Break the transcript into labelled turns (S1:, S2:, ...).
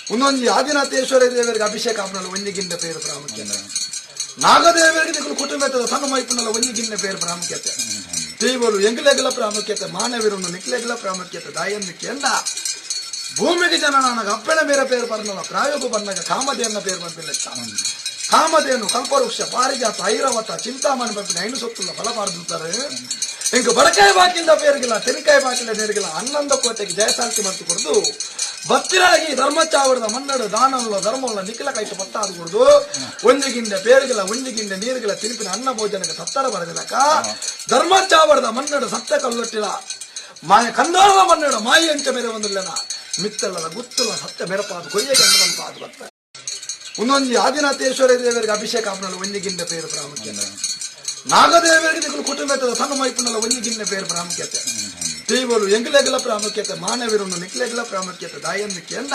S1: ಒಂದೊಂದು ಆದಿನಾಥೇಶ್ವರ ದೇವರಿಗೆ ಅಭಿಷೇಕ ಆಪನಲ್ಲ ಒಂದಿಗಿಂತ ಪೇರು ಪ್ರಾಮುಖ್ಯತೆ ನಾಗದೇವರಿಗೆ ದಿಕ್ಕಲು ಕುಟುಂಬದ ತನ್ನ ಮೈಪುನಲ್ಲ ಒಂದಿಗಿಂತ ಪೇರು ಪ್ರಾಮುಖ್ಯತೆ ತೀವಲು ಎಂಗಿಲೆಗಲ ಪ್ರಾಮುಖ್ಯತೆ ಮಾನವೀರನ್ನು ನಿಕ್ಲೆಗಲ ಪ್ರಾಮುಖ್ಯತೆ ದಾಯನ್ನಿಕ್ಕೆ ಎಂದ ಭೂಮಿಗೆ ಜನ ನನಗೆ ಅಪ್ಪಣ ಬೇರೆ ಪೇರು ಬರ್ನಲ್ಲ ಪ್ರಾಯೋಗ ಬಂದಾಗ ಕಾಮಧೇನ ಪೇರು ಬಂದಿಲ್ಲ ಕಾಮಧೇನು ಕಲ್ಪವೃಕ್ಷ ಪಾರಿಜಾತ ಐರಾವತ ಚಿಂತಾಮಣಿ ಬಂಪಿನ ಐನು ಸೊತ್ತುಲ್ಲ ಫಲ ಪಾರ್ದುತ್ತಾರೆ ಇಂಕ ಬಡಕಾಯಿ ಬಾಕಿಂದ ಪೇರಿಗಿಲ್ಲ ತೆನಿಕಾಯಿ ಬಾಕಿಲ ನೇರಿಗಿಲ್ಲ 11 ಕೋಟೆಗೆ ಜಯಸಾಲ್ತಿ ಮತ್ತು ಕೊಡ್ದು ಭಕ್ತಿರಾಗಿ ಧರ್ಮಚಾವರದ ಮನ್ನಡು ದಾನವುಳ್ಳ ಧರ್ಮವುಳ್ಳ ನಿಖಿಲ ಕೈಟ ಪತ್ತಾದು ಕೊಡ್ದು ಒಂದಿಗಿಂದ ಪೇರಿಗಿಲ್ಲ ಒಂದಿಗಿಂದ ನೀರಿಗಿಲ್ಲ ತಿರುಪಿನ ಅನ್ನ ಭೋಜನಕ್ಕೆ ಸತ್ತರ ಬರದಿಲ್ಲಕ ಧರ್ಮಚಾವರದ ಮನ್ನಡು ಸತ್ತ ಕಲ್ಲೊಟ್ಟಿಲ್ಲ ಮಾಯ ಕಂದಾಳದ ಮನ್ನಡು ಮಾಯಿ ಅಂಚ ಮೇರೆ ಒಂದಿಲ್ಲನ ಮಿತ್ತಲ್ಲದ ಗುತ್ತಲ್ಲ ಸತ್ಯ ಮೆರಪಾದು ಕೊಯ್ಯಗೆ ಅಂದು ಬರ್ತಾರೆ ಒಂದೊಂದು ಆದಿನಾಥೇಶ್ವರ ದೇವರಿಗೆ ಅಭಿಷೇಕ ಆಪನಲ್ಲ ಒಂದಿಗಿಂತ ಪೇರು ಪ್ರಾಮುಖ್ಯತೆ ನಾಗದೇವರಿಗೆ ದಿಕ್ಕಲು ಕುಟುಂಬದ ತನ್ನ ಮೈಪುನಲ್ಲ ಒಂದಿಗಿಂತ ಪೇರು ಪ್ರಾಮುಖ್ಯತೆ ತೀವಲು ಎಂಗಿಲೆಗಲ ಪ್ರಾಮುಖ್ಯತೆ ಮಾನವೀರನ್ನು ನಿಕ್ಲೆಗಲ ಪ್ರಾಮುಖ್ಯತೆ ದಾಯನ್ನಿಕ್ಕೆ ಎಂದ